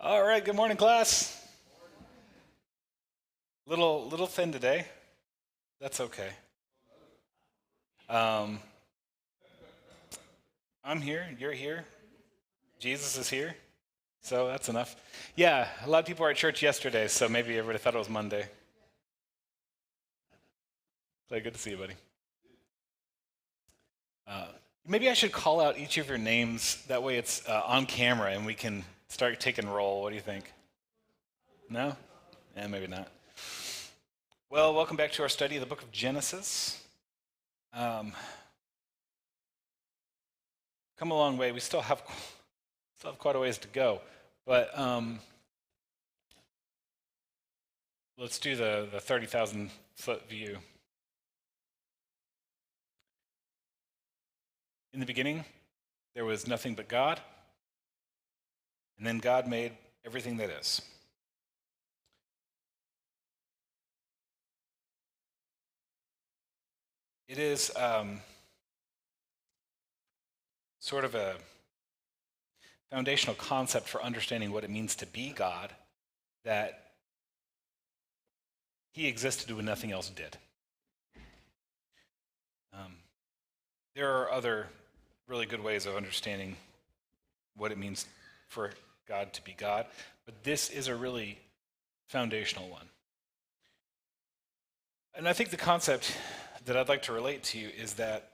All right, good morning, class. Little thin today. That's okay. Um, I'm here, you're here, Jesus is here, so that's enough. Yeah, a lot of people were at church yesterday, so maybe everybody thought it was Monday. So good to see you, buddy. Uh, Maybe I should call out each of your names. That way it's on camera and we can start taking roll. What do you think? No? Yeah, maybe not. Well, welcome back to our study of the book of Genesis. Um, Come a long way. We still have quite a ways to go, but let's do the 30,000 foot view. In the beginning, there was nothing but God, and then God made everything that is. It is sort of a foundational concept for understanding what it means to be God, that he existed when nothing else did. There are other really good ways of understanding what it means for God to be God, but this is a really foundational one. And I think the concept that I'd like to relate to you is that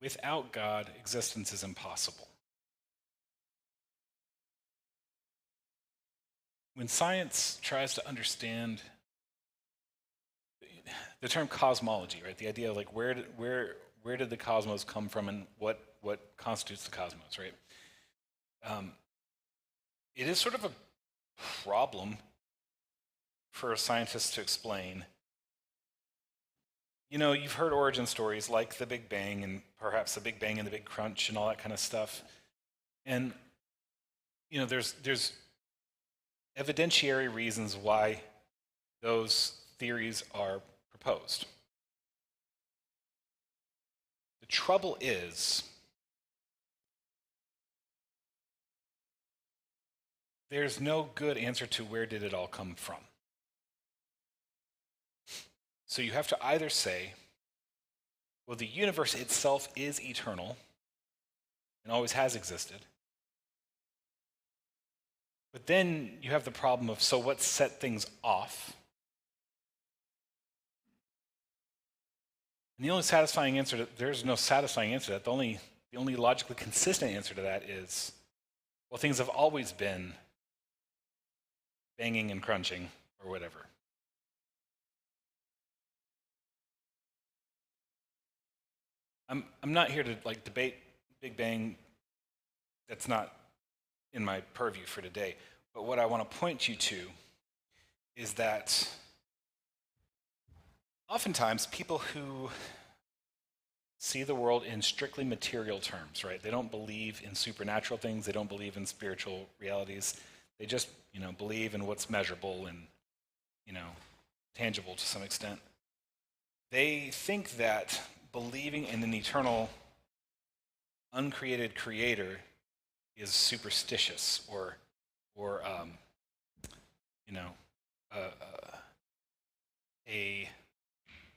without God, existence is impossible. When science tries to understand the term cosmology, right? The idea of like where did the cosmos come from and what constitutes the cosmos, right? It is sort of a problem for scientists to explain. You know, you've heard origin stories like the Big Bang and perhaps the Big Bang and the Big Crunch and all that kind of stuff. And you know, there's evidentiary reasons why those theories are proposed. The trouble is, there's no good answer to where did it all come from. So you have to either say, well, the universe itself is eternal and always has existed. But then you have the problem of, so what set things off? And the only satisfying answer there's no satisfying answer to that. The only logically consistent answer to that is, well, things have always been banging and crunching or whatever. I'm not here to like debate Big Bang. That's not in my purview for today. But what I want to point you to is that oftentimes people who see the world in strictly material terms, right? They don't believe in supernatural things. They don't believe in spiritual realities. They just, believe in what's measurable and, tangible to some extent. They think that believing in an eternal, uncreated creator is superstitious or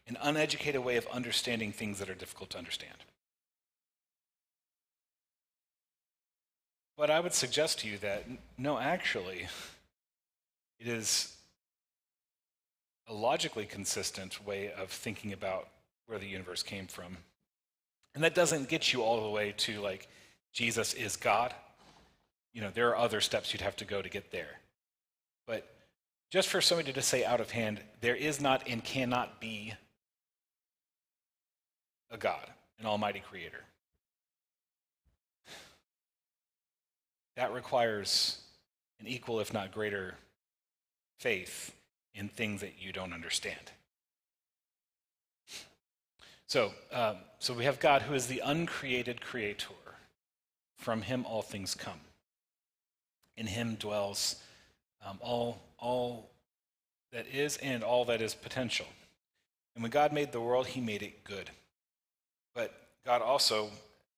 an uneducated way of understanding things that are difficult to understand. But I would suggest to you that no, actually, it is a logically consistent way of thinking about where the universe came from. And that doesn't get you all the way to like, Jesus is God. There are other steps you'd have to go to get there. But just for somebody to say out of hand, there is not and cannot be a God, an almighty creator. That requires an equal, if not greater, faith in things that you don't understand. So we have God who is the uncreated creator. From him all things come. In him dwells all that is and all that is potential. And when God made the world, he made it good. But God also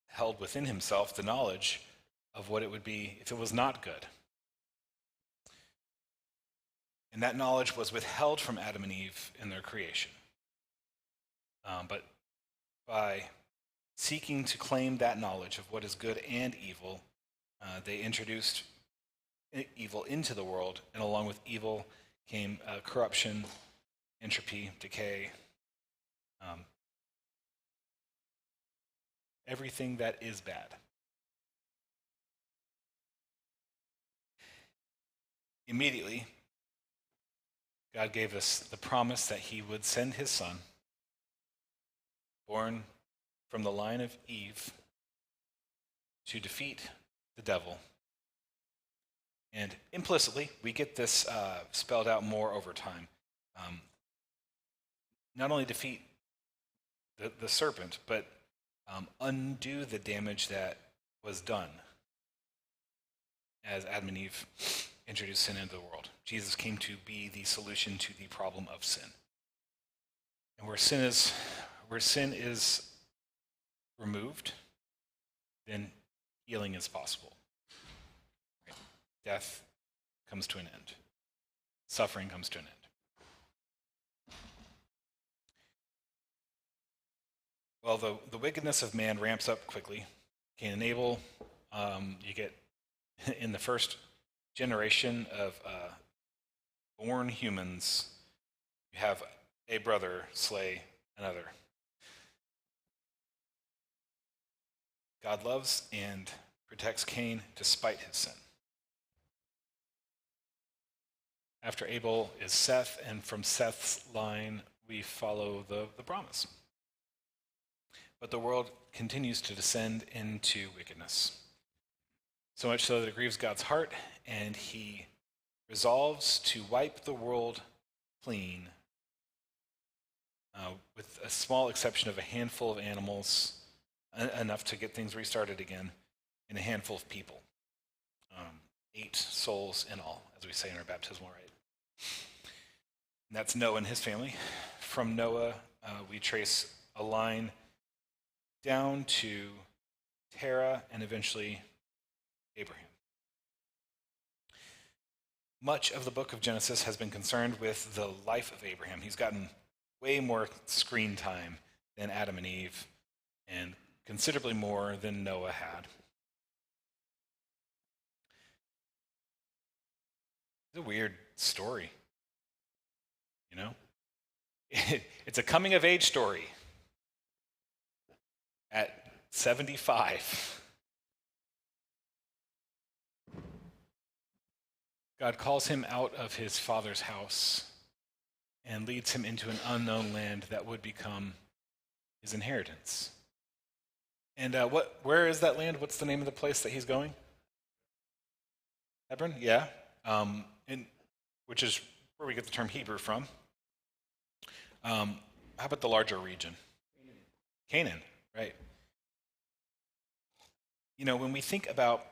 held within himself the knowledge of what it would be if it was not good. And that knowledge was withheld from Adam and Eve in their creation. But by seeking to claim that knowledge of what is good and evil, they introduced evil into the world, and along with evil came corruption, entropy, decay, everything that is bad. Immediately, God gave us the promise that he would send his son, born from the line of Eve, to defeat the devil. And implicitly, we get this spelled out more over time. Not only defeat the serpent, but undo the damage that was done as Adam and Eve introduced sin into the world. Jesus came to be the solution to the problem of sin. And where sin is removed, then healing is possible. Right? Death comes to an end. Suffering comes to an end. Well, the wickedness of man ramps up quickly. Cain and Abel, you get in the first generation of born humans, you have a brother slay another. God loves and protects Cain despite his sin. After Abel is Seth, and from Seth's line we follow the promise. But the world continues to descend into wickedness. So much so that it grieves God's heart, and he resolves to wipe the world clean, with a small exception of a handful of animals, enough to get things restarted again, and a handful of people. 8 souls in all, as we say in our baptismal rite. And that's Noah and his family. From Noah, we trace a line down to Terah and eventually Abraham. Much of the book of Genesis has been concerned with the life of Abraham. He's gotten way more screen time than Adam and Eve, and considerably more than Noah had. It's a weird story, you know? It's a coming-of-age story at 75. God calls him out of his father's house and leads him into an unknown land that would become his inheritance. And where is that land? What's the name of the place that he's going? Hebron? Yeah. Which is where we get the term Hebrew from. How about the larger region? Canaan, right. You know, when we think about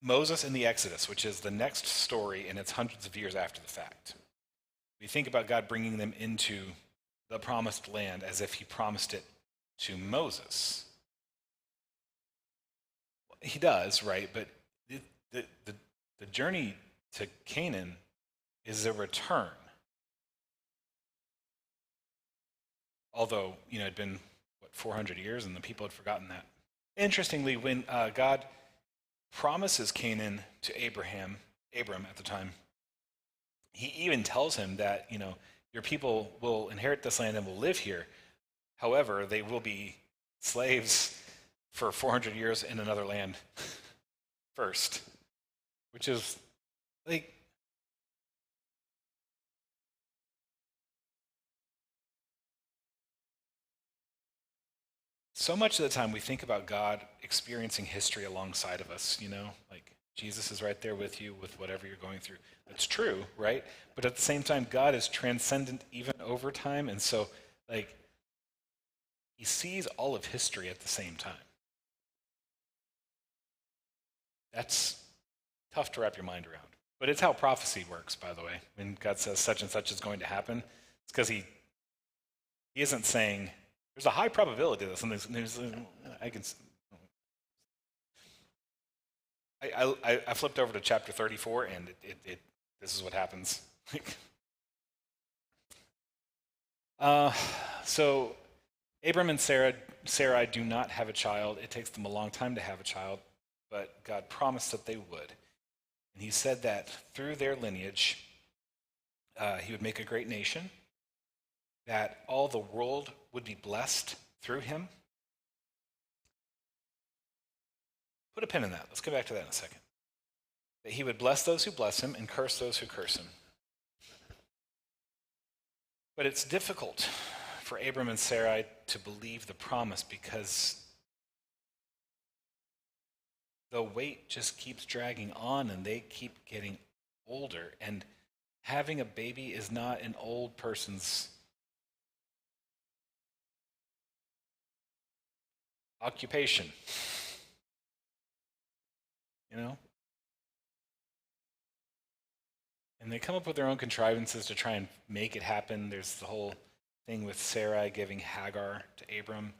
Moses in the Exodus, which is the next story, and it's hundreds of years after the fact, we think about God bringing them into the promised land as if he promised it to Moses. He does, right? But the journey to Canaan is a return. Although, you know, it had been, 400 years, and the people had forgotten that. Interestingly, when God promises Canaan to Abram at the time, he even tells him that, you know, your people will inherit this land and will live here. However, they will be slaves for 400 years in another land first, which is like, so much of the time we think about God experiencing history alongside of us, you know, like Jesus is right there with you with whatever you're going through. That's true, right? But at the same time, God is transcendent even over time, and so, like, he sees all of history at the same time. That's tough to wrap your mind around. But it's how prophecy works, by the way. When God says such and such is going to happen, it's because he isn't saying There's a high probability that I can. I flipped over to chapter 34, and this is what happens. So Abram and Sarai do not have a child. It takes them a long time to have a child, but God promised that they would. And he said that through their lineage, he would make a great nation, that all the world would be blessed through him. Put a pin in that. Let's go back to that in a second. That he would bless those who bless him and curse those who curse him. But it's difficult for Abram and Sarai to believe the promise because the wait just keeps dragging on and they keep getting older. And having a baby is not an old person's occupation. You know? And they come up with their own contrivances to try and make it happen. There's the whole thing with Sarai giving Hagar to Abram.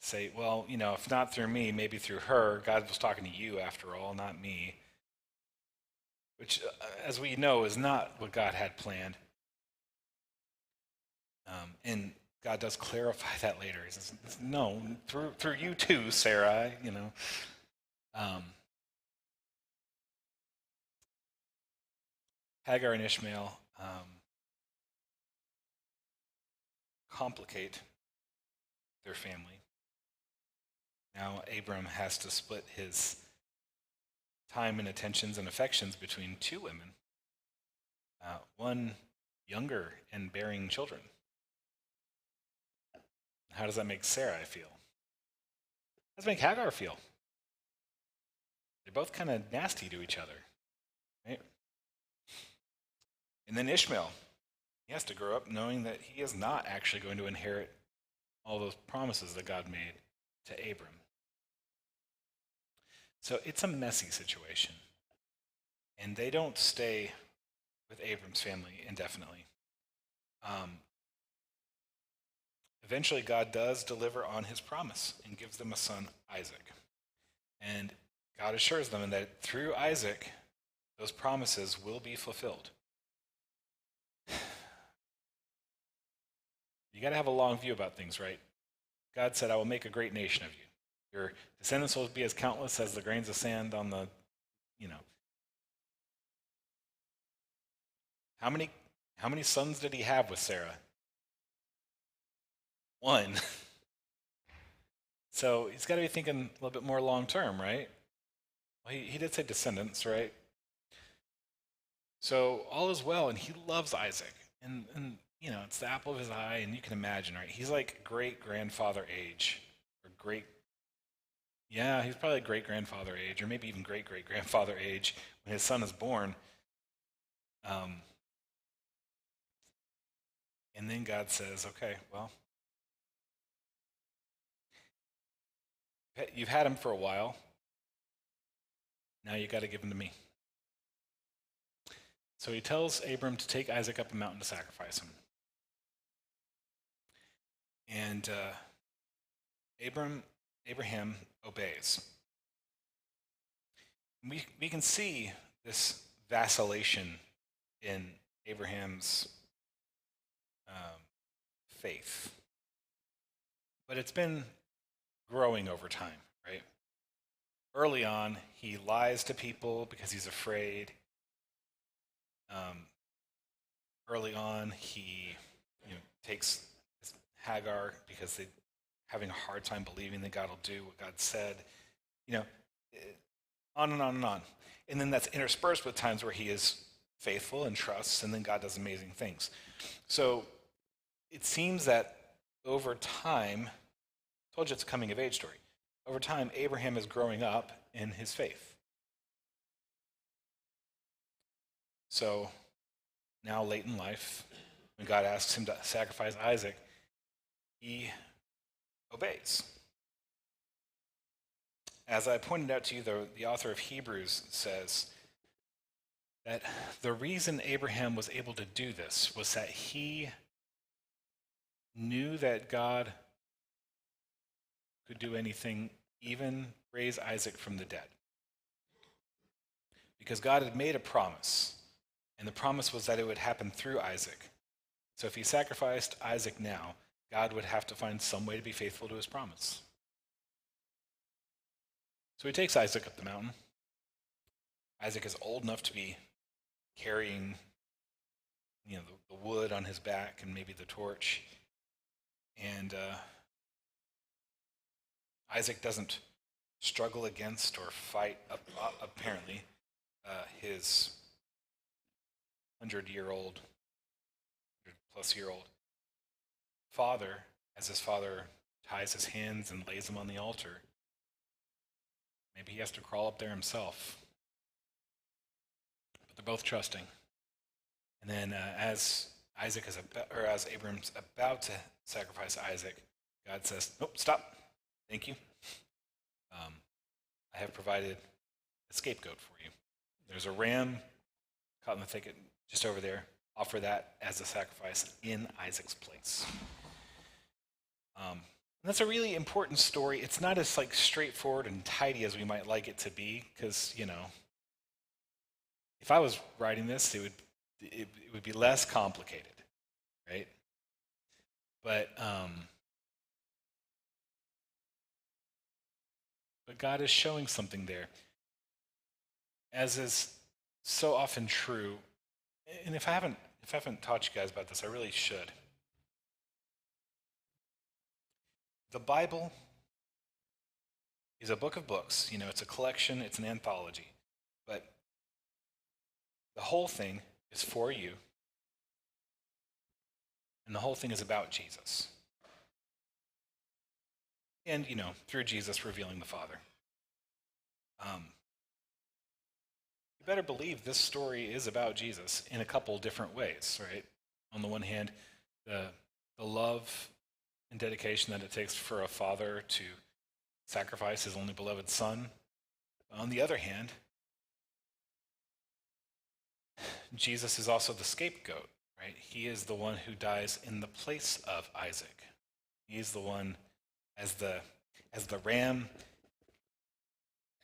Say, well, if not through me, maybe through her. God was talking to you after all, not me. Which, as we know, is not what God had planned. And God does clarify that later. He says, no, through you too, Sarai, Hagar and Ishmael complicate their family. Now Abram has to split his time and attentions and affections between two women, one younger and bearing children. How does that make Sarai feel? How does it make Hagar feel? They're both kind of nasty to each other, right? And then Ishmael, he has to grow up knowing that he is not actually going to inherit all those promises that God made to Abram. So it's a messy situation. And they don't stay with Abram's family indefinitely. Eventually, God does deliver on his promise and gives them a son, Isaac. And God assures them that through Isaac, those promises will be fulfilled. You got to have a long view about things, right? God said, I will make a great nation of you. Your descendants will be as countless as the grains of sand on the, How many sons did he have with Sarah? One. So he's got to be thinking a little bit more long term, right? Well, he did say descendants, right? So all is well, and he loves Isaac. And it's the apple of his eye, and you can imagine, right? He's like great-grandfather age. He's probably great-grandfather age, or maybe even great-great-grandfather age when his son is born. And then God says, okay, well, you've had him for a while. Now you got to give him to me. So he tells Abram to take Isaac up a mountain to sacrifice him. And Abraham obeys. We can see this vacillation in Abraham's faith. But it's been growing over time, right? Early on, he lies to people because he's afraid. Early on, he takes Hagar because they're having a hard time believing that God will do what God said. On and on and on. And then that's interspersed with times where he is faithful and trusts, and then God does amazing things. So it seems that over time, I told you it's a coming of age story. Over time, Abraham is growing up in his faith. So now late in life, when God asks him to sacrifice Isaac, he obeys. As I pointed out to you, the author of Hebrews says that the reason Abraham was able to do this was that he knew that God could do anything, even raise Isaac from the dead. Because God had made a promise, and the promise was that it would happen through Isaac. So if he sacrificed Isaac now, God would have to find some way to be faithful to his promise. So he takes Isaac up the mountain. Isaac is old enough to be carrying, the wood on his back and maybe the torch. And Isaac doesn't struggle against or fight, apparently, his 100-year-old, 100-plus-year-old father, as his father ties his hands and lays them on the altar. Maybe he has to crawl up there himself. But they're both trusting. And then as Abram's about to sacrifice Isaac, God says, "Nope, stop. Thank you. I have provided a scapegoat for you. There's a ram caught in the thicket just over there. Offer that as a sacrifice in Isaac's place." And that's a really important story. It's not as straightforward and tidy as we might like it to be, because if I was writing this, it would be less complicated, right? But God is showing something there, as is so often true. And if I haven't taught you guys about this, I really should. The Bible is a book of books. It's a collection, it's an anthology. But the whole thing is for you. And the whole thing is about Jesus. And, through Jesus revealing the Father. You better believe this story is about Jesus in a couple different ways, right? On the one hand, the love and dedication that it takes for a father to sacrifice his only beloved son. On the other hand, Jesus is also the scapegoat, right? He is the one who dies in the place of Isaac. He is the one as the ram,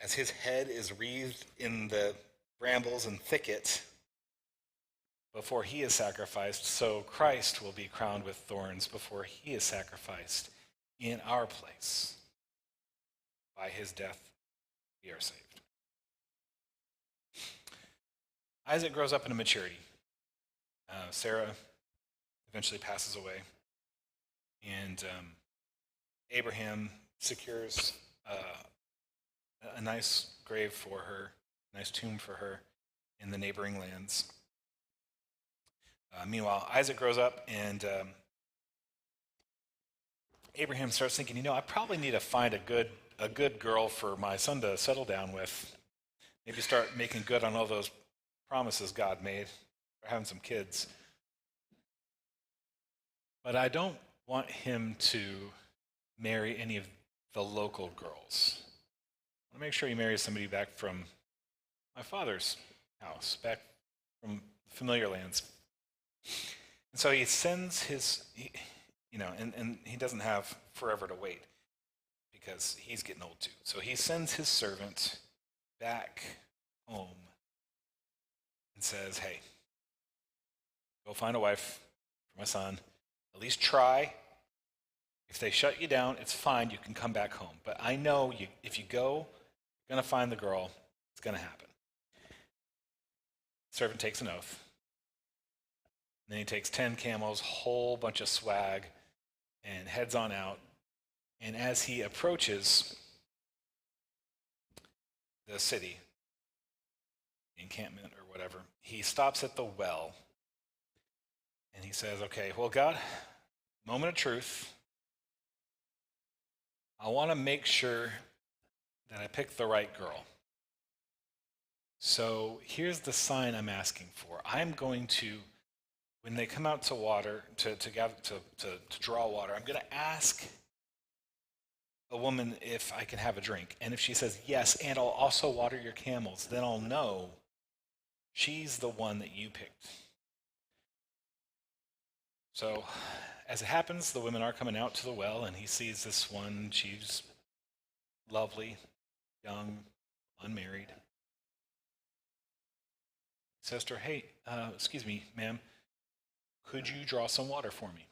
as his head is wreathed in the brambles and thicket before he is sacrificed, so Christ will be crowned with thorns before he is sacrificed in our place. By his death, we are saved. Isaac grows up into maturity. Sarah eventually passes away. And Abraham secures a nice grave for her, a nice tomb for her in the neighboring lands. Meanwhile, Isaac grows up, and Abraham starts thinking, I probably need to find a good girl for my son to settle down with. Maybe start making good on all those promises God made for having some kids. But I don't want him to marry any of the local girls. I want to make sure he marries somebody back from my father's house, back from familiar lands. And so he sends and he doesn't have forever to wait because he's getting old too. So he sends his servant back home and says, "Hey, go find a wife for my son. At least try. If they shut you down, it's fine. You can come back home. But I know if you go, you're going to find the girl. It's going to happen." The servant takes an oath. Then he takes 10 camels, whole bunch of swag, and heads on out. And as he approaches the city, the encampment or whatever, he stops at the well. And he says, "Okay, well, God, moment of truth. I want to make sure that I pick the right girl. So here's the sign I'm asking for. I'm going to, when they come out to water, to draw water, I'm going to ask a woman if I can have a drink. And if she says yes, and I'll also water your camels, then I'll know she's the one that you picked." So as it happens, the women are coming out to the well, and he sees this one. She's lovely, young, unmarried. He says to her, hey, excuse me, ma'am, could you draw some water for me?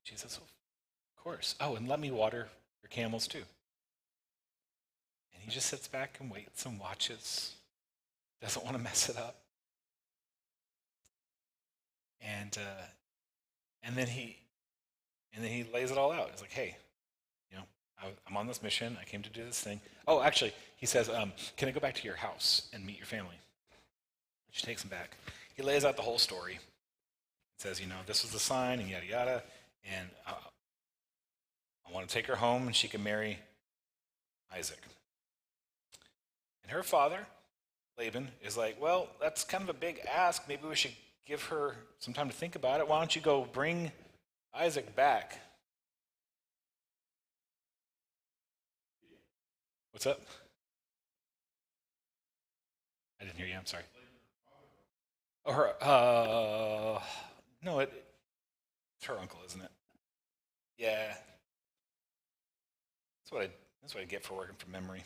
She says, oh, of course. Oh, and let me water your camels too. And he just sits back and waits and watches. Doesn't want to mess it up. And then he lays it all out. He's like, hey, I'm on this mission. I came to do this thing. Oh, actually, he says, can I go back to your house and meet your family? She takes him back. He lays out the whole story. He says, this was the sign and yada yada, and I want to take her home and she can marry Isaac. And her father, Laban, is like, well, that's kind of a big ask. Maybe we should give her some time to think about it. Why don't you go bring Isaac back? What's up? I didn't hear you. I'm sorry. Oh, her. No, it's her uncle, isn't it? Yeah. That's what I get for working from memory.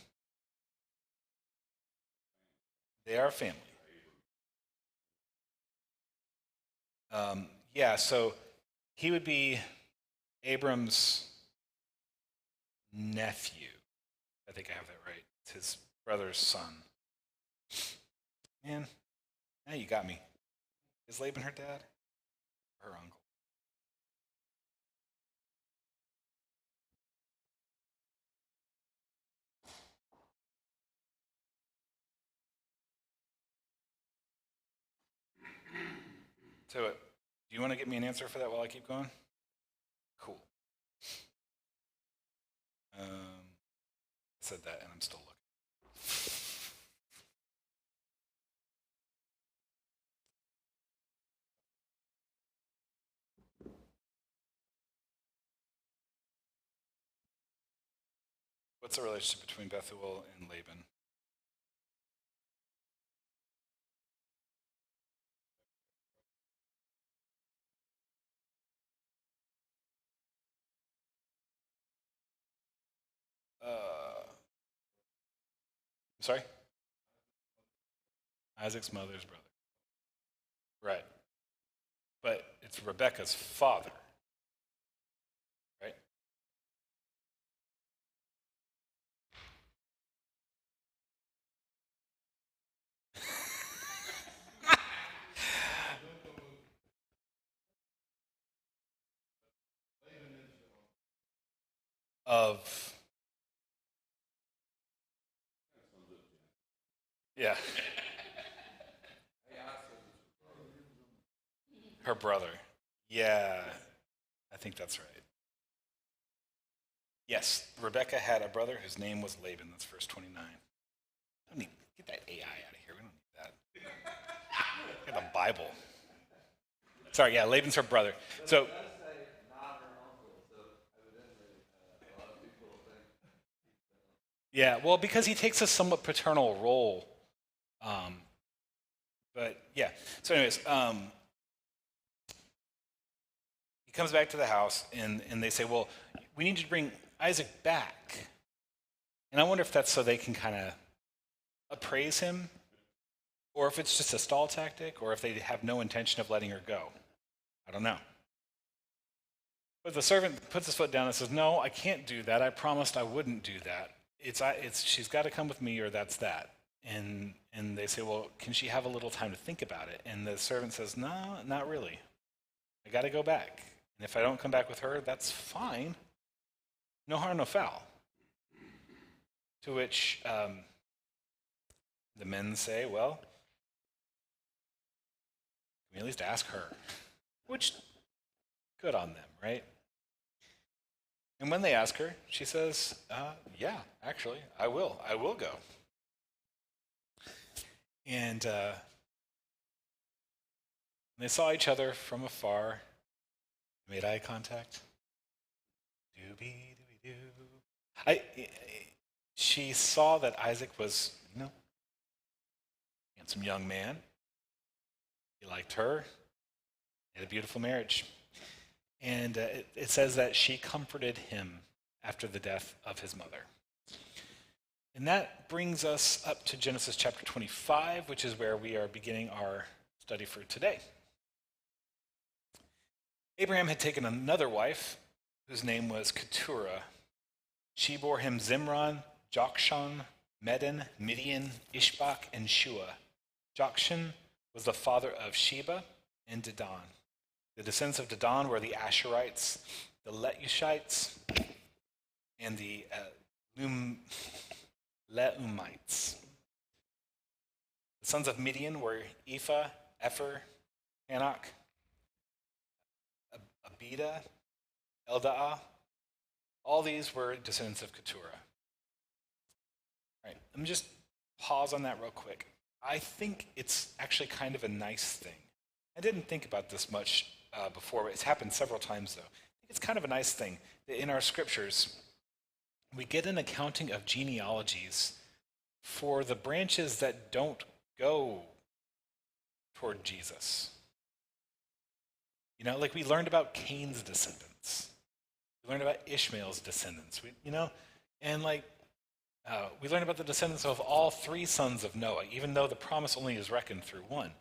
They are family. Yeah. So he would be Abram's nephew. I think I have that right. It's his brother's son. Man, now you got me. Is Laban her dad? Or her uncle? So, do you want to get me an answer for that while I keep going? Cool. I said that, and I'm still looking. What's the relationship between Bethuel and Laban? I'm sorry? Isaac's mother's brother. Right. But it's Rebekah's father. Right? Of. Yeah. Her brother. Yeah. I think that's right. Yes, Rebekah had a brother whose name was Laban. That's verse 29. Don't need get that AI out of here. We don't need that. Get the Bible. Sorry, yeah, Laban's her brother. So yeah, well, because he takes a somewhat paternal role. But yeah. So, anyways, he comes back to the house, and they say, "Well, we need to bring Isaac back." And I wonder if that's so they can kind of appraise him, or if it's just a stall tactic, or if they have no intention of letting her go. I don't know. But the servant puts his foot down and says, "No, I can't do that. I promised I wouldn't do that. It's she's got to come with me, or that's that." And they say, "Well, can she have a little time to think about it?" And the servant says, "No, not really. I got to go back. And if I don't come back with her, that's fine. No harm, no foul." To which the men say, "Well, can we at least ask her?" Which, good on them, right? And when they ask her, she says, "Yeah, actually, I will. I will go." And they saw each other from afar, made eye contact. Doobie, doobie, doo. She saw that Isaac was, handsome young man. He liked her. They had a beautiful marriage. And it says that she comforted him after the death of his mother. And that brings us up to Genesis chapter 25, which is where we are beginning our study for today. Abraham had taken another wife, whose name was Keturah. She bore him Zimran, Jokshan, Medan, Midian, Ishbak, and Shua. Jokshan was the father of Sheba and Dedan. The descendants of Dedan were the Asherites, the Letushites, and the Leumites. The sons of Midian were Ephah, Epher, Hanok, Abida, Eldaah. All these were descendants of Keturah. All right, let me just pause on that real quick. I think it's actually kind of a nice thing. I didn't think about this much before, but it's happened several times, though. I think it's kind of a nice thing that in our scriptures, we get an accounting of genealogies for the branches that don't go toward Jesus. You know, like we learned about Cain's descendants. We learned about Ishmael's descendants. And we learned about the descendants of all three sons of Noah, even though the promise only is reckoned through one.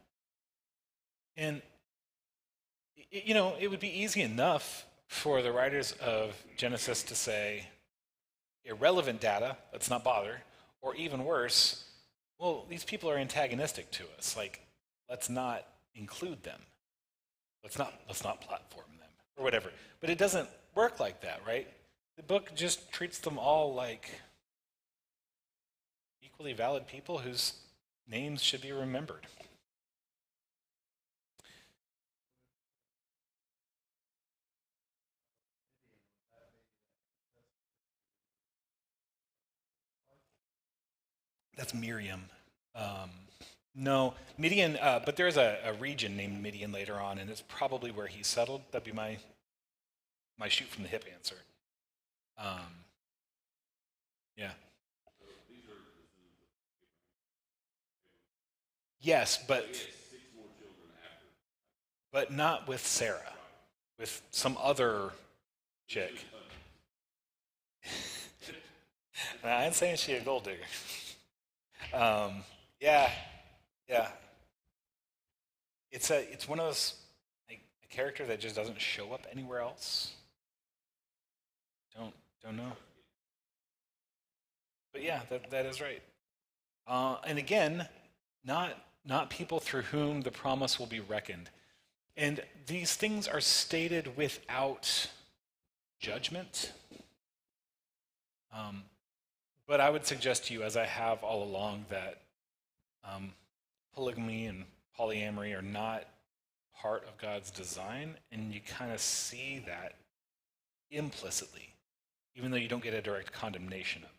And, it would be easy enough for the writers of Genesis to say, irrelevant data, let's not bother, or even worse, well, these people are antagonistic to us. Let's not include them. Let's not platform them, or whatever. But it doesn't work like that, right? The book just treats them all like equally valid people whose names should be remembered. That's Miriam. No, Midian, but there's a region named Midian later on, and it's probably where he settled. That'd be my shoot from the hip answer. Yeah. Yes, but not with Sarah, with some other chick. I ain't saying she a gold digger. Yeah. It's one of those a character that just doesn't show up anywhere else. Don't know. But yeah, that is right. And again, not people through whom the promise will be reckoned. And these things are stated without judgment. But I would suggest to you, as I have all along, that polygamy and polyamory are not part of God's design, and you kind of see that implicitly, even though you don't get a direct condemnation of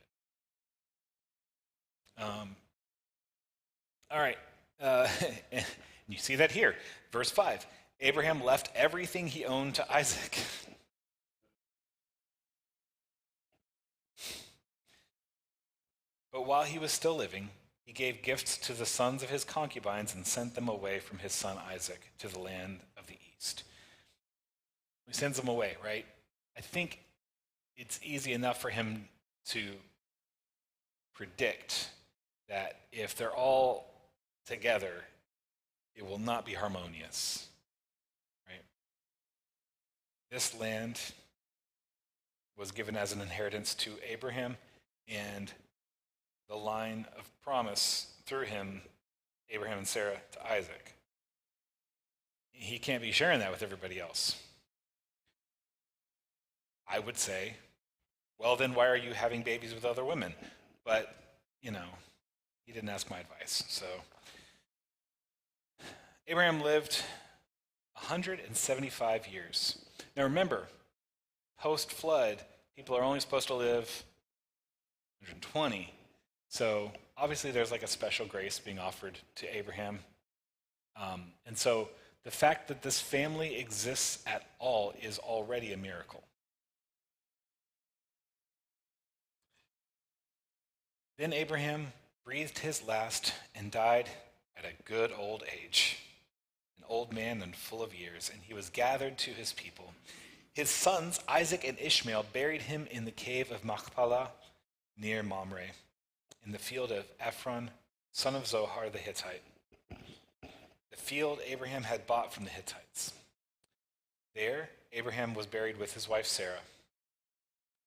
it. All right. And you see that here. Verse 5. Abraham left everything he owned to Isaac. But while he was still living, he gave gifts to the sons of his concubines and sent them away from his son Isaac to the land of the east. He sends them away, right? I think it's easy enough for him to predict that if they're all together, it will not be harmonious, right? This land was given as an inheritance to Abraham, and the line of promise through him, Abraham and Sarah, to Isaac. He can't be sharing that with everybody else. I would say, well, then why are you having babies with other women? But, he didn't ask my advice. So Abraham lived 175 years. Now remember, post-flood, people are only supposed to live 120. So obviously there's a special grace being offered to Abraham. And so the fact that this family exists at all is already a miracle. Then Abraham breathed his last and died at a good old age, an old man and full of years, and he was gathered to his people. His sons, Isaac and Ishmael, buried him in the cave of Machpelah near Mamre, in the field of Ephron, son of Zohar the Hittite, the field Abraham had bought from the Hittites. There, Abraham was buried with his wife Sarah.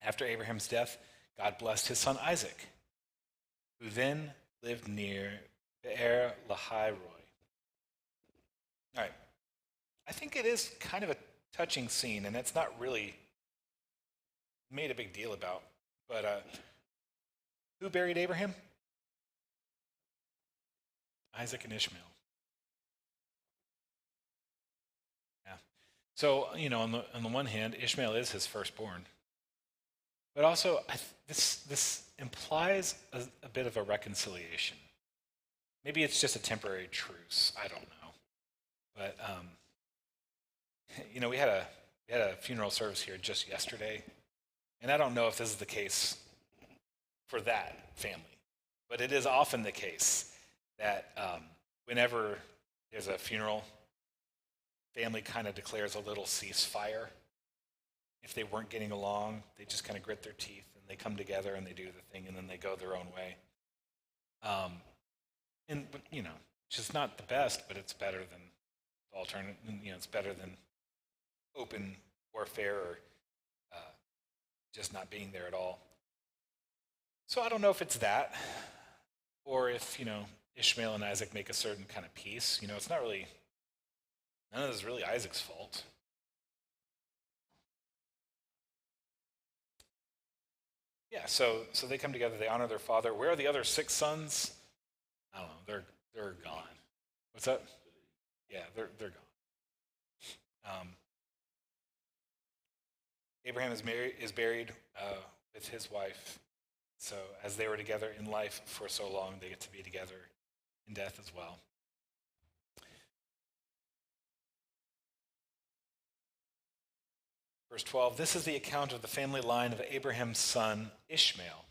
After Abraham's death, God blessed his son Isaac, who then lived near Be'er Lahai Roi. All right. I think it is kind of a touching scene, and it's not really made a big deal about. But who buried Abraham? Isaac and Ishmael. Yeah. So, on the one hand, Ishmael is his firstborn. But also, this implies a bit of a reconciliation. Maybe it's just a temporary truce. I don't know. But, we had a funeral service here just yesterday. And I don't know if this is the case for that family. But it is often the case that whenever there's a funeral, family kind of declares a little ceasefire. If they weren't getting along, they just kind of grit their teeth and they come together and they do the thing and then they go their own way. It's just not the best, but it's better than the alternative. It's better than open warfare or just not being there at all. So I don't know if it's that, or if Ishmael and Isaac make a certain kind of peace. It's not really. None of this is really Isaac's fault. Yeah, so they come together, they honor their father. Where are the other 6 sons? I don't know, they're gone. What's that? Yeah, they're gone. Abraham is buried with his wife. So as they were together in life for so long, they get to be together in death as well. Verse 12, this is the account of the family line of Abraham's son Ishmael,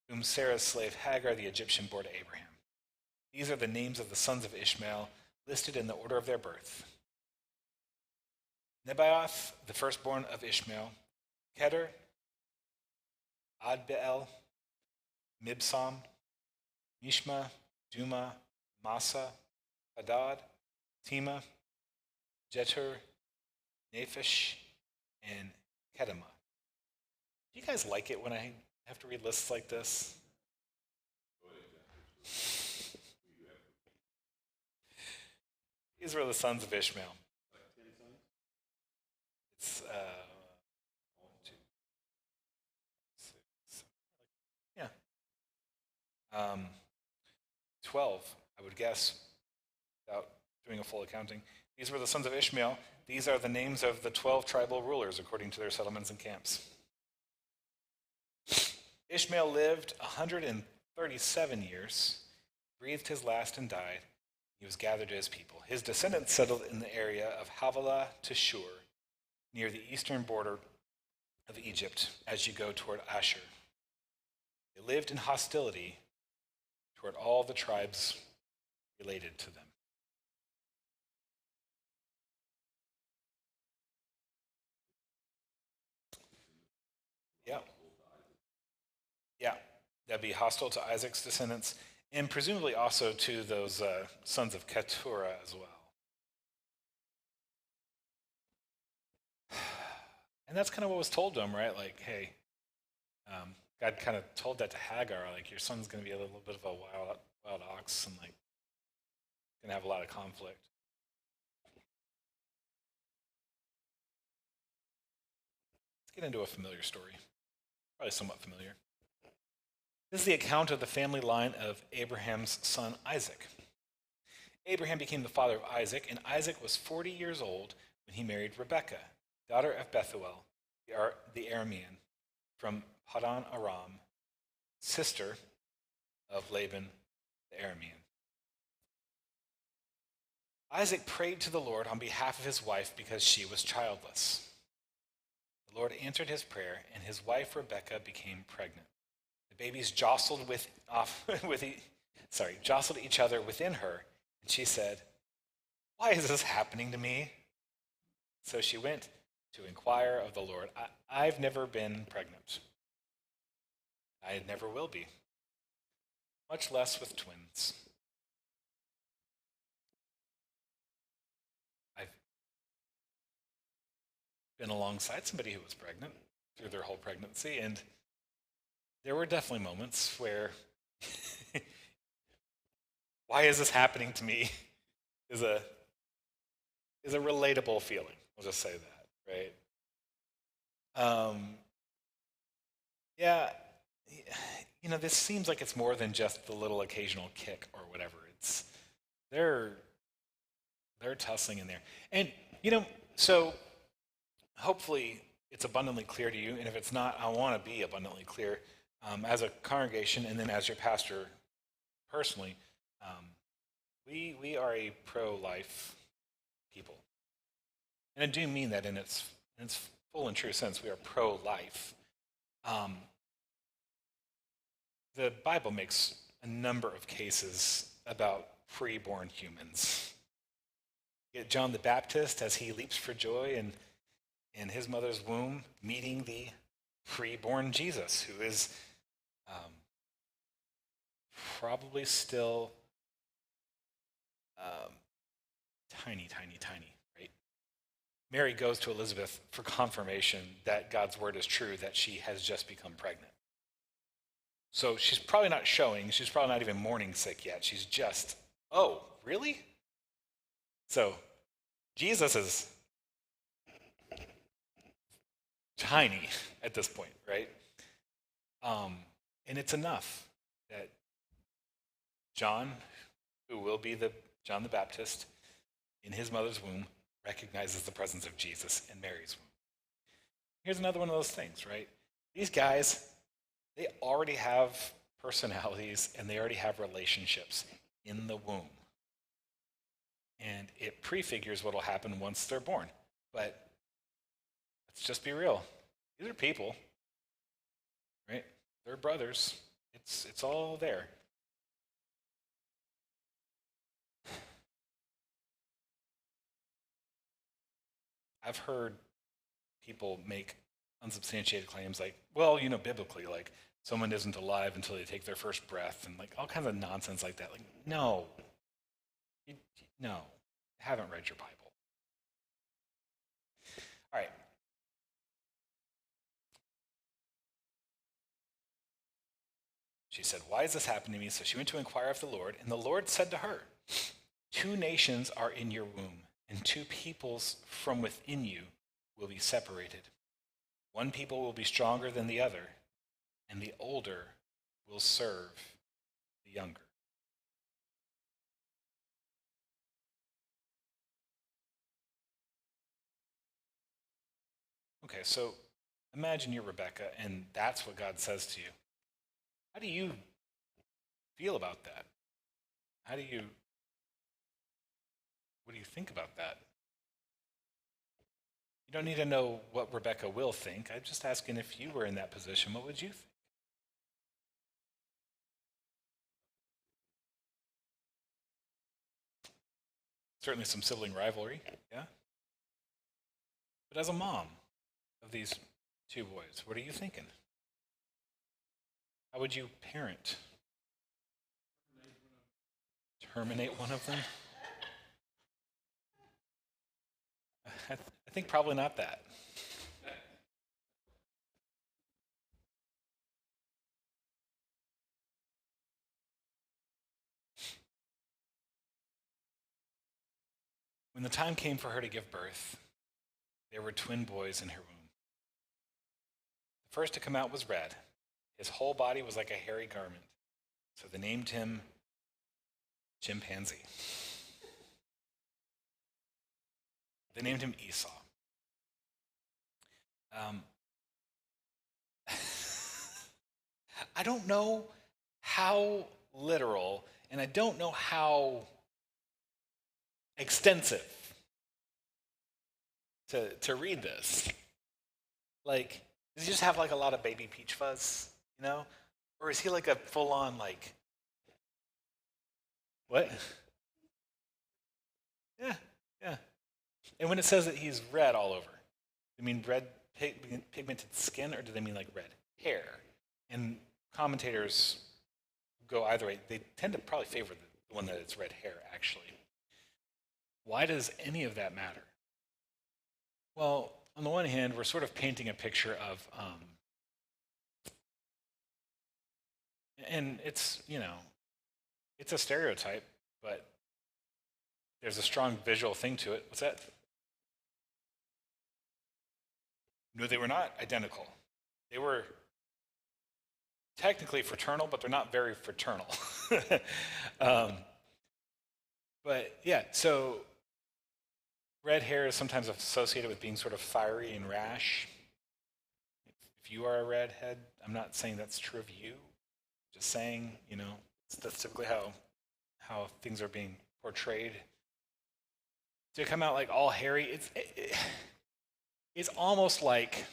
whom Sarah's slave Hagar the Egyptian bore to Abraham. These are the names of the sons of Ishmael, listed in the order of their birth. Nebaioth, the firstborn of Ishmael, Kedar, Adbeel, Mibsam, Mishma, Duma, Massa, Hadad, Tema, Jetur, Naphish, and Kedema. Do you guys like it when I have to read lists like this? These were the sons of Ishmael. It's 1, 2, 6, yeah. 12, I would guess, without doing a full accounting. These were the sons of Ishmael. These are the names of the 12 tribal rulers according to their settlements and camps. Ishmael lived 137 years, breathed his last and died. He was gathered to his people. His descendants settled in the area of Havilah to Shur, near the eastern border of Egypt as you go toward Ashur. They lived in hostility toward all the tribes related to them. Yeah, that'd be hostile to Isaac's descendants, and presumably also to those sons of Keturah as well. And that's kind of what was told to him, right? Like, hey, God kind of told that to Hagar, like, your son's going to be a little bit of a wild ox and, like, going to have a lot of conflict. Let's get into a familiar story, probably somewhat familiar. This is the account of the family line of Abraham's son Isaac. Abraham became the father of Isaac, and Isaac was 40 years old when he married Rebekah, daughter of Bethuel, the Aramean, from Padan Aram, sister of Laban the Aramean. Isaac prayed to the Lord on behalf of his wife because she was childless. The Lord answered his prayer, and his wife Rebekah became pregnant. The babies jostled jostled each other within her, and she said, "Why is this happening to me?" So she went to inquire of the Lord. I've never been pregnant. I never will be, much less with twins. I've been alongside somebody who was pregnant through their whole pregnancy, and there were definitely moments where, why is this happening to me, is a relatable feeling. I'll just say that, right? Yeah, this seems like it's more than just the little occasional kick or whatever. It's they're tussling in there, and so hopefully it's abundantly clear to you. And if it's not, I want to be abundantly clear as a congregation, and then as your pastor personally. We are a pro-life people, and I do mean that in its full and true sense. We are pro-life. The Bible makes a number of cases about pre-born humans. You get John the Baptist as he leaps for joy in his mother's womb, meeting the pre-born Jesus, who is probably still tiny, right? Mary goes to Elizabeth for confirmation that God's word is true, that she has just become pregnant. So she's probably not showing. She's probably not even morning sick yet. She's just, oh, really? So Jesus is tiny at this point, right? And it's enough that John, who will be John the Baptist, in his mother's womb, recognizes the presence of Jesus in Mary's womb. Here's another one of those things, right? These guys, they already have personalities and they already have relationships in the womb. And it prefigures what will happen once they're born. But let's just be real. These are people, right? They're brothers. It's all there. I've heard people make unsubstantiated claims like, well, biblically, like someone isn't alive until they take their first breath, and like all kinds of nonsense like that. Like, no, no, I haven't read your Bible. All right. She said, why is this happening to me? So she went to inquire of the Lord, and the Lord said to her, 2 nations are in your womb, and 2 peoples from within you will be separated. One people will be stronger than the other, and the older will serve the younger. Okay, so imagine you're Rebecca, and that's what God says to you. How do you feel about that? What do you think about that? You don't need to know what Rebecca will think. I'm just asking, if you were in that position, what would you think? Certainly some sibling rivalry, yeah? But as a mom of these 2 boys, what are you thinking? How would you parent? Terminate one of them? I think probably not that. When the time came for her to give birth, there were twin boys in her womb. The first to come out was red. His whole body was like a hairy garment. So they named him Chimpanzee. They named him Esau. I don't know how literal, and I don't know how extensive to read this. Like, does he just have like a lot of baby peach fuzz, Or is he like a full-on like, what? Yeah. And when it says that he's red all over, they mean red pigmented skin, or do they mean like red hair? And commentators go either way. They tend to probably favor the one that it's red hair, actually. Why does any of that matter? Well, on the one hand, we're sort of painting a picture of, and it's, it's a stereotype, but there's a strong visual thing to it. What's that? No, they were not identical. They were technically fraternal, but they're not very fraternal. But yeah, so red hair is sometimes associated with being sort of fiery and rash. If you are a redhead, I'm not saying that's true of you. Just saying, that's typically how things are being portrayed. To come out like all hairy, it's almost like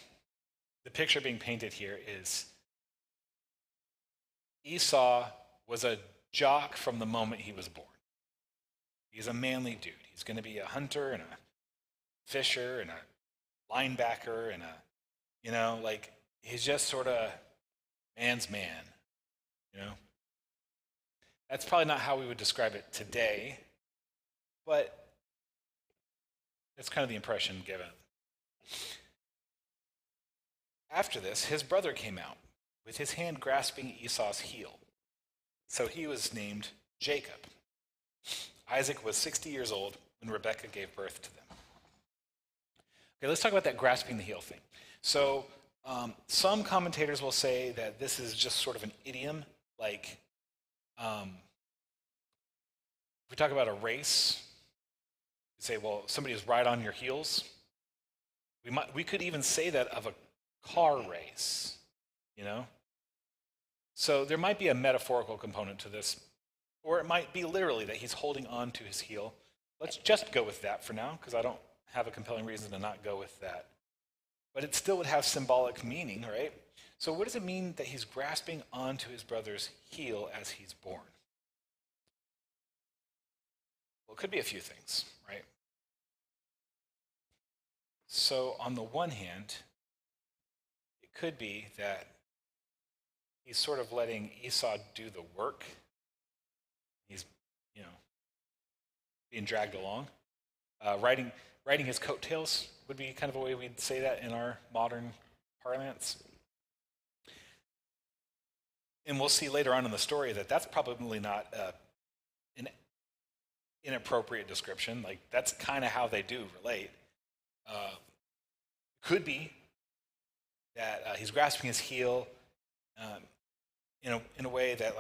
the picture being painted here is Esau was a jock from the moment he was born. He's a manly dude. He's going to be a hunter and a fisher and a linebacker and he's just sort of man's man, That's probably not how we would describe it today, but that's kind of the impression given. After this, his brother came out with his hand grasping Esau's heel. So he was named Jacob. Isaac was 60 years old when Rebekah gave birth to them. Okay, let's talk about that grasping the heel thing. So some commentators will say that this is just sort of an idiom, like if we talk about a race, you say, well, somebody is right on your heels. We could even say that of a car race, So there might be a metaphorical component to this, or it might be literally that he's holding on to his heel. Let's just go with that for now, because I don't have a compelling reason to not go with that. But it still would have symbolic meaning, right? So what does it mean that he's grasping onto his brother's heel as he's born? Well, it could be a few things, right? So on the one hand, it could be that he's sort of letting Esau do the work. He's, being dragged along. Riding his coattails would be kind of a way we'd say that in our modern parlance. And we'll see later on in the story that that's probably not an inappropriate description. Like, that's kind of how they do relate. Could be that he's grasping his heel in a way that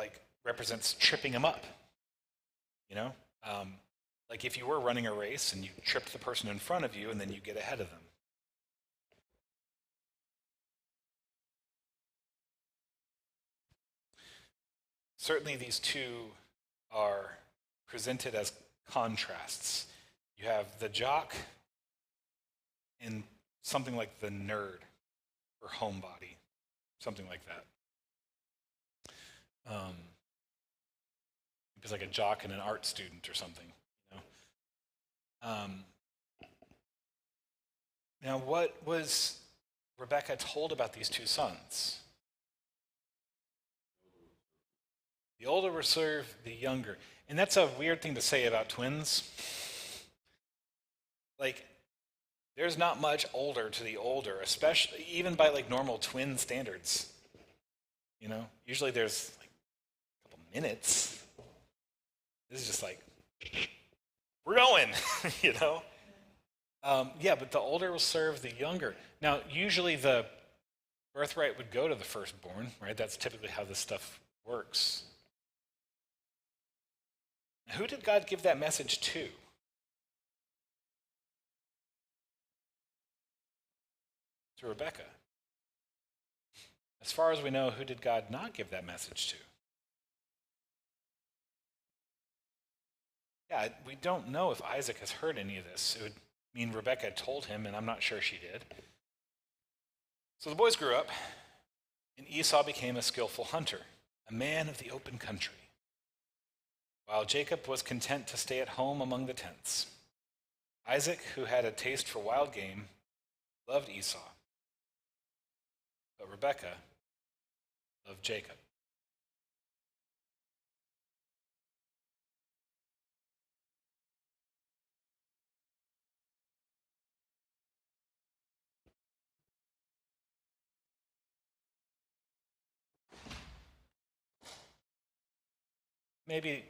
represents tripping him up. Like if you were running a race and you tripped the person in front of you and then you get ahead of them. Certainly these two are presented as contrasts. You have the jock and something like the nerd or homebody, something like that. It's like a jock and an art student or something. Now, what was Rebekah told about these two sons? The older will serve the younger. And that's a weird thing to say about twins. There's not much older to the older, especially even by normal twin standards. Usually there's a couple minutes. This is just we're going, Yeah, but the older will serve the younger. Now, usually the birthright would go to the firstborn, right? That's typically how this stuff works. Now, who did God give that message to? To Rebekah. As far as we know, who did God not give that message to? Yeah, we don't know if Isaac has heard any of this. It would mean Rebekah told him, and I'm not sure she did. So the boys grew up, and Esau became a skillful hunter, a man of the open country, while Jacob was content to stay at home among the tents. Isaac, who had a taste for wild game, loved Esau, but Rebekah loved Jacob. Maybe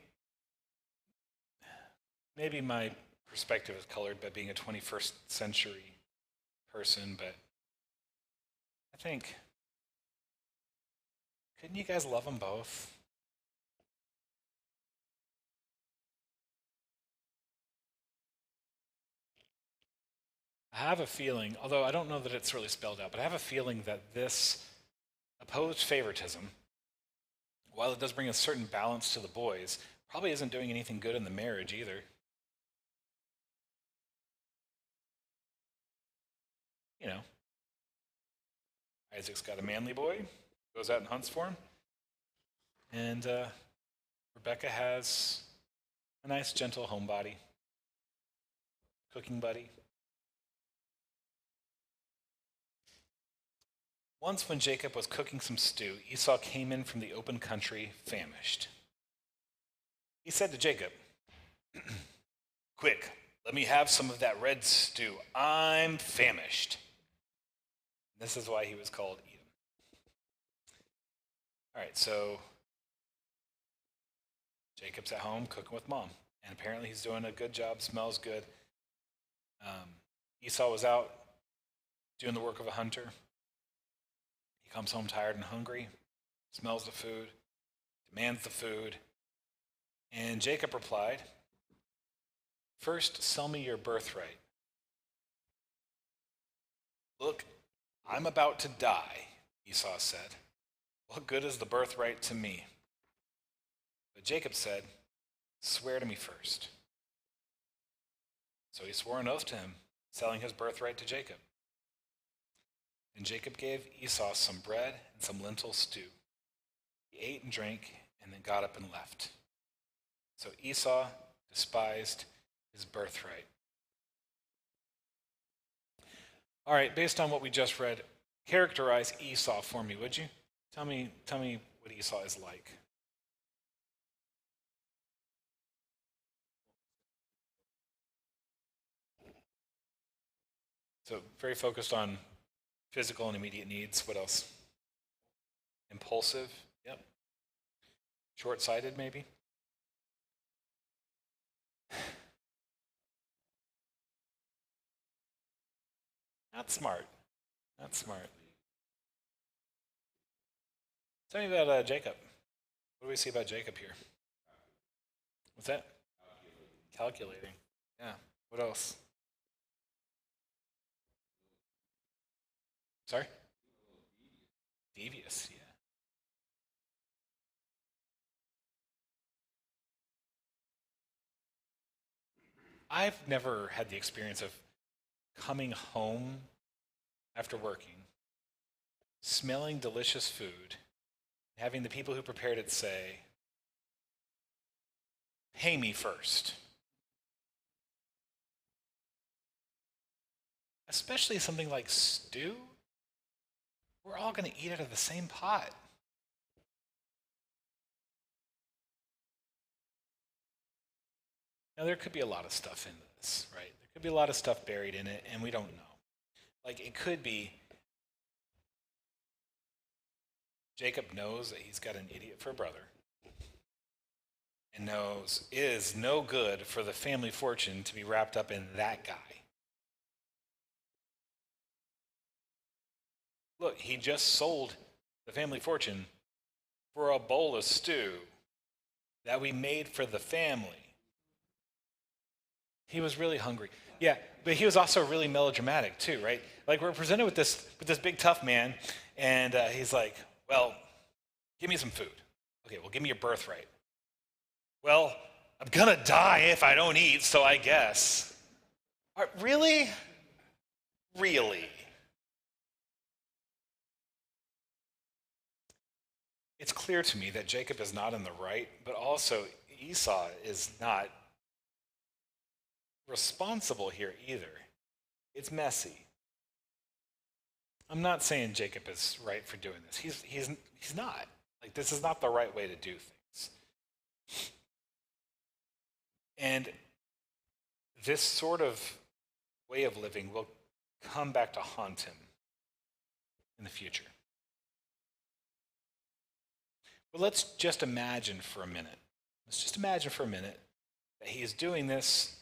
maybe my perspective is colored by being a 21st century person, but I think, couldn't you guys love them both? I have a feeling, although I don't know that it's really spelled out, but I have a feeling that this opposed favoritism, while it does bring a certain balance to the boys, probably isn't doing anything good in the marriage either. You know, Isaac's got a manly boy, goes out and hunts for him, and Rebecca has a nice, gentle homebody, cooking buddy. Once, when Jacob was cooking some stew, Esau came in from the open country, famished. He said to Jacob, "Quick, let me have some of that red stew. I'm famished." This is why he was called Edom. All right, so Jacob's at home cooking with mom, and apparently he's doing a good job, smells good. Esau was out doing the work of a hunter. He comes home tired and hungry, smells the food, demands the food, and Jacob replied, "First, sell me your birthright." "Look, I'm about to die," Esau said. "What good is the birthright to me?" But Jacob said, "Swear to me first." So he swore an oath to him, selling his birthright to Jacob. Then Jacob gave Esau some bread and some lentil stew. He ate and drank, and then got up and left. So Esau despised his birthright. All right, based on what we just read, characterize Esau for me, would you? Tell me what Esau is like. So very focused on physical and immediate needs. What else? Impulsive. Yep. Short-sighted, maybe. Not smart. Not smart. Tell me about Jacob. What do we see about Jacob here? What's that? Calculating. Yeah. What else? Sorry? Devious, yeah. I've never had the experience of coming home after working, smelling delicious food, having the people who prepared it say, "Pay me first." Especially something like stew. We're all going to eat out of the same pot. Now, there could be a lot of stuff in this, right? There could be a lot of stuff buried in it, and we don't know. Like, it could be Jacob knows that he's got an idiot for a brother, and knows it is no good for the family fortune to be wrapped up in that guy. Look, he just sold the family fortune for a bowl of stew that we made for the family. He was really hungry. Yeah, but he was also really melodramatic too, right? Like, we're presented with this big tough man, and he's like, "Well, give me some food." "Okay, well, give me your birthright." "Well, I'm gonna die if I don't eat, so I guess." Really? Really? It's clear to me that Jacob is not in the right, but also Esau is not responsible here either. It's messy. I'm not saying Jacob is right for doing this. He's not. Like, this is not the right way to do things. And this sort of way of living will come back to haunt him in the future. But let's just imagine for a minute. Let's just imagine for a minute that he is doing this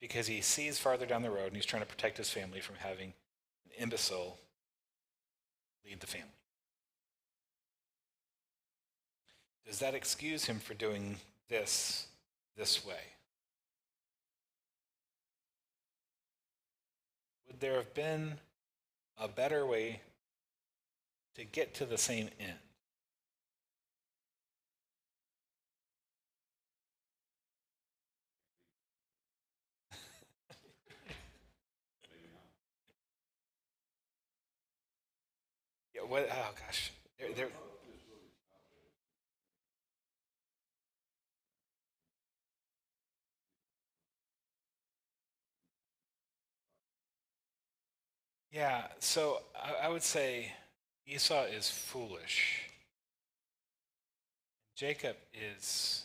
because he sees farther down the road and he's trying to protect his family from having an imbecile lead the family. Does that excuse him for doing this way? Would there have been a better way to get to the same end? Yeah, what? Oh gosh, there. Yeah. So I would say Esau is foolish. Jacob is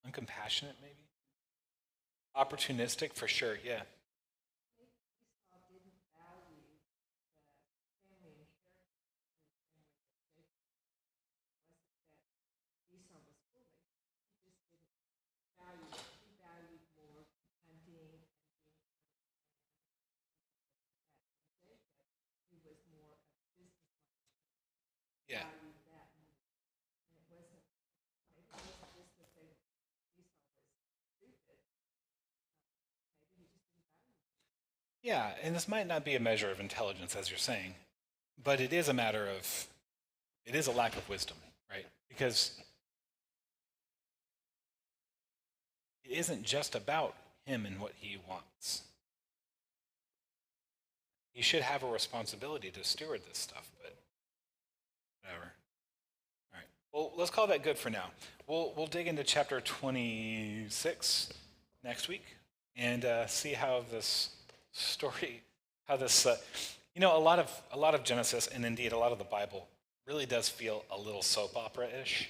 uncompassionate, maybe opportunistic for sure. Yeah. Yeah. Yeah, and this might not be a measure of intelligence, as you're saying, but it is a matter of, it is a lack of wisdom, right? Because it isn't just about him and what he wants. He should have a responsibility to steward this stuff, but whatever. All right. Well, let's call that good for now. We'll dig into chapter 26 next week and see how this story, how this, a lot of Genesis and indeed a lot of the Bible really does feel a little soap opera-ish,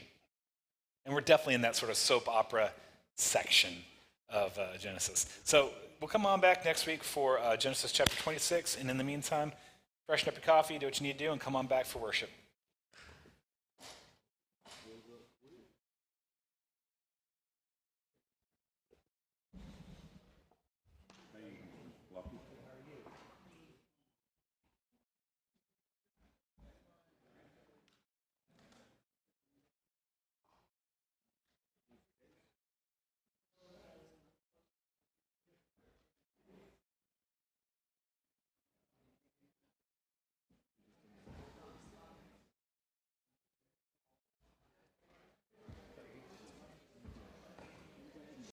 and we're definitely in that sort of soap opera section of Genesis. So we'll come on back next week for Genesis chapter 26, and in the meantime, freshen up your coffee, do what you need to do, and come on back for worship.